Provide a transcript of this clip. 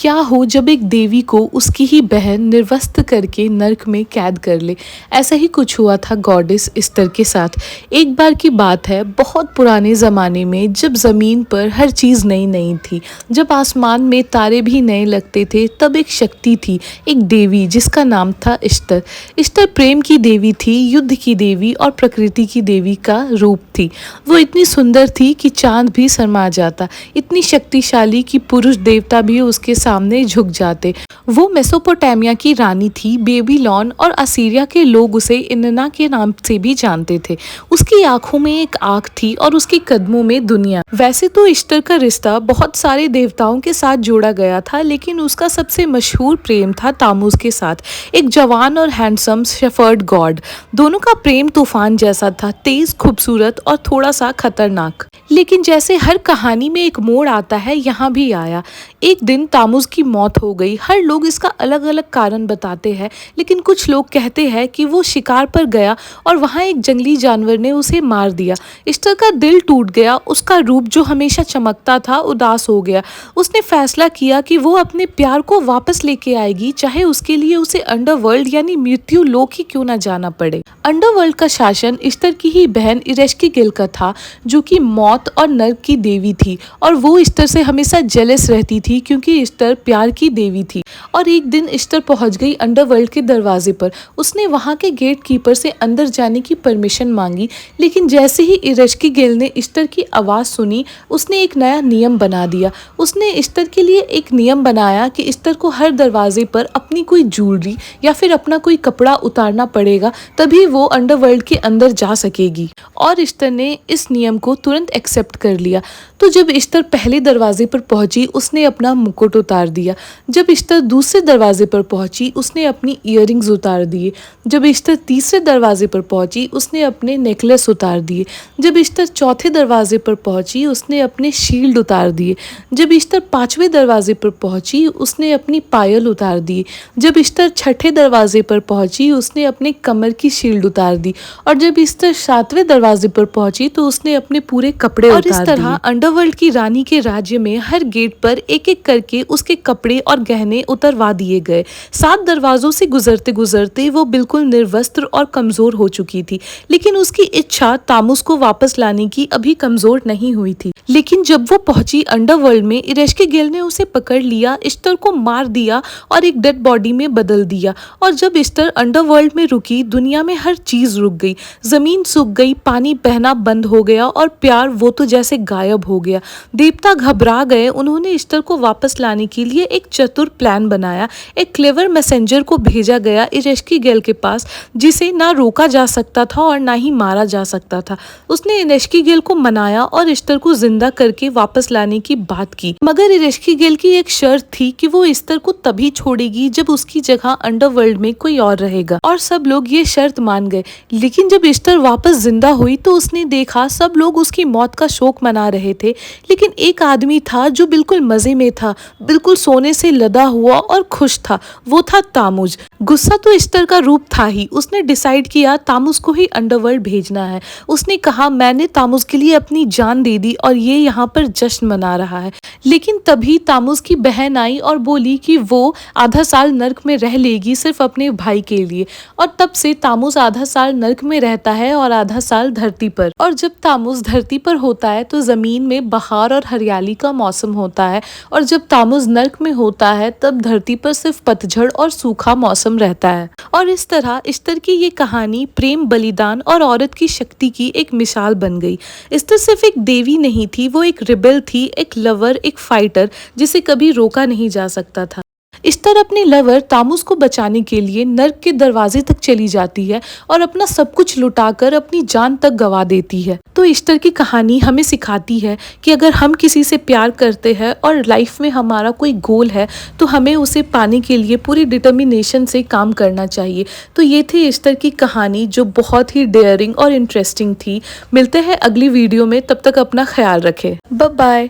क्या हो जब एक देवी को उसकी ही बहन निर्वस्त्र करके नर्क में कैद कर ले। ऐसा ही कुछ हुआ था गॉडेस इस्तर के साथ। एक बार की बात है, बहुत पुराने ज़माने में, जब ज़मीन पर हर चीज़ नई नई थी, जब आसमान में तारे भी नए लगते थे, तब एक शक्ति थी, एक देवी जिसका नाम था इस्तर। इस्तर प्रेम की देवी थी, युद्ध की देवी और प्रकृति की देवी का रूप थी। वो इतनी सुंदर थी कि चांद भी शर्मा जाता, इतनी शक्तिशाली कि पुरुष देवता भी उसके सामने झुक जाते। वो मेसोपोटामिया की रानी थी, बेबीलोन और असीरिया के लोग उसे इन्ना के नाम से भी जानते थे। उसकी आंखों में एक आग थी और उसके कदमों में दुनिया। वैसे तो इस्तर का रिश्ता बहुत सारे देवताओं के साथ जोड़ा गया था, लेकिन उसका सबसे मशहूर प्रेम था तामुज के साथ, एक जवान और हैंडसम शेफर्ड गॉड। दोनों का प्रेम तूफान जैसा था, तेज, खूबसूरत और थोड़ा सा खतरनाक। लेकिन जैसे हर कहानी में एक मोड़ आता है, यहाँ भी आया। एक दिन तामुज की मौत हो गई। हर लोग इसका अलग अलग कारण बताते हैं, लेकिन कुछ लोग कहते हैं कि वो शिकार पर गया और वहाँ एक जंगली जानवर ने उसे मार दिया। इस्तर का दिल टूट गया, उसका रूप जो हमेशा चमकता था उदास हो गया। उसने फैसला किया कि वो अपने प्यार को वापस लेके आएगी, चाहे उसके लिए उसे अंडरवर्ल्ड यानी मृत्यु लोक ही क्यों ना जाना पड़े। अंडरवर्ल्ड का शासन इस्तर की ही बहन इरेश्की-गिल का था, जो कि मौत और नर्क की देवी थी, और वो इस्तर से हमेशा जेलस रहती थी क्योंकि इस्तर प्यार की देवी थी। और एक दिन इस्तर पहुंच गई अंडरवर्ल्ड के दरवाजे पर। उसने वहां के गेट कीपर से अंदर जाने की परमिशन मांगी, लेकिन जैसे ही इरेश्की-गिल ने इस्तर की आवाज़ सुनी, उसने एक नया नियम बना दिया। उसने इस्तर के लिए एक नियम बनाया कि इस्तर को हर दरवाजे पर अपनी कोई ज्वेलरी या फिर अपना कोई कपड़ा उतारना पड़ेगा, तभी वो अंडरवर्ल्ड के अंदर जा सकेगी। और इस्तर ने इस नियम को तुरंत एक्सेप्ट कर लिया। तो जब इस्तर पहले दरवाजे पर पहुंची, उसने अपना मुकुट उतार दिया। जब इस्तर दूसरे दरवाजे पर पहुंची, उसने अपनी इयररिंग्स उतार दिए। जब इस्तर तीसरे दरवाजे पर पहुंची, उसने अपने नेकलेस उतार दिए। जब इस्तर चौथे दरवाजे पर पहुंची, उसने अपने शील्ड उतार दिए। जब इस्तर पांचवें दरवाजे पर पहुंची, उसने अपनी पायल उतार दी। जब इस्तर छठे दरवाजे पर पहुंची, उसने अपने कमर की शील्ड उतार दी। और जब इस्तर सातवें दरवाजे पर पहुंची, तो उसने अपने पूरे कपड़े उतार दिए। और इस तरह अंडरवर्ल्ड की रानी के राज्य में हर गेट पर एक एक करके उसके कपड़े और गहने उतरवा दिए गए। 7 दरवाजों से गुजरते गुजरते वो बिल्कुल निर्वस्त्र और कमजोर हो चुकी थी, लेकिन उसकी इच्छा तामुस को वापस लाने की अभी कमजोर नहीं हुई थी। लेकिन जब वो पहुंची अंडरवर्ल्ड में, इरेश्की-गिल ने उसे पकड़ लिया, इस्तर को मार दिया और एक डेड बॉडी में बदल दिया। और जब इस्तर अंडरवर्ल्ड में रुकी, दुनिया में हर चीज रुक गई। जमीन सूख गई, पानी बहना बंद हो गया और प्यार वो तो जैसे गायब हो गया। देवता घबरा गए। उन्होंने इस्तर को वापस लाने के लिए एक चतुर प्लान बनाया। एक क्लेवर मैसेंजर को भेजा गया इरेश्की-गिल के पास, जिसे ना रोका जा सकता था और ना ही मारा जा सकता था। उसने इरेश्की-गिल को मनाया और इस्तर को जिंदा करके वापस लाने की बात की, मगर इरेश्की-गिल की एक शर्त थी कि वो इस्तर को तभी छोड़ेगी जब उसकी जगह अंडरवर्ल्ड में कोई और रहेगा। और सब लोग ये शर्त मान गए। लेकिन जब इस्तर वापस जिंदा हुई, तो उसने देखा सब लोग उसकी मौत का शोक मना रहे थे, लेकिन एक आदमी था जो बिल्कुल मजे में था, बिल्कुल सोने से लदा हुआ और खुश था। वो था तामुज। गुस्सा तो इस्तर का रूप था ही। उसने डिसाइड किया तामुज को ही अंडरवर्ल्ड भेजना है। उसने कहा, मैंने तामुज के लिए अपनी जान दे दी और ये यहाँ पर जश्न मना रहा है। लेकिन तभी तामुज की बहन आई और बोली कि वो आधा साल नर्क में रह लेगी सिर्फ अपने भाई के लिए। और तब से तामुज आधा साल नर्क में रहता है और आधा साल धरती पर। और जब तामुज धरती पर होता है तो जमीन में बहार और हरियाली का मौसम होता है, और जब तामुज नर्क में होता है तब धरती पर सिर्फ पतझड़ और सूखा मौसम रहता है। और इस तरह इस्तर की ये कहानी प्रेम, बलिदान और औरत की शक्ति की एक मिसाल बन गई। इस्तर सिर्फ एक देवी नहीं थी, वो एक रिबेल थी, एक लवर, एक फाइटर, जिसे कभी रोका नहीं जा सकता था। इस्तर अपने लवर तामुज को बचाने के लिए नर्क के दरवाजे तक चली जाती है और अपना सब कुछ लुटाकर अपनी जान तक गंवा देती है। तो इस्तर की कहानी हमें सिखाती है कि अगर हम किसी से प्यार करते हैं और लाइफ में हमारा कोई गोल है, तो हमें उसे पाने के लिए पूरी डिटर्मिनेशन से काम करना चाहिए। तो ये थी इस्तर की कहानी, जो बहुत ही डेयरिंग और इंटरेस्टिंग थी। मिलते हैं अगली वीडियो में, तब तक अपना ख्याल रखें। Bye bye.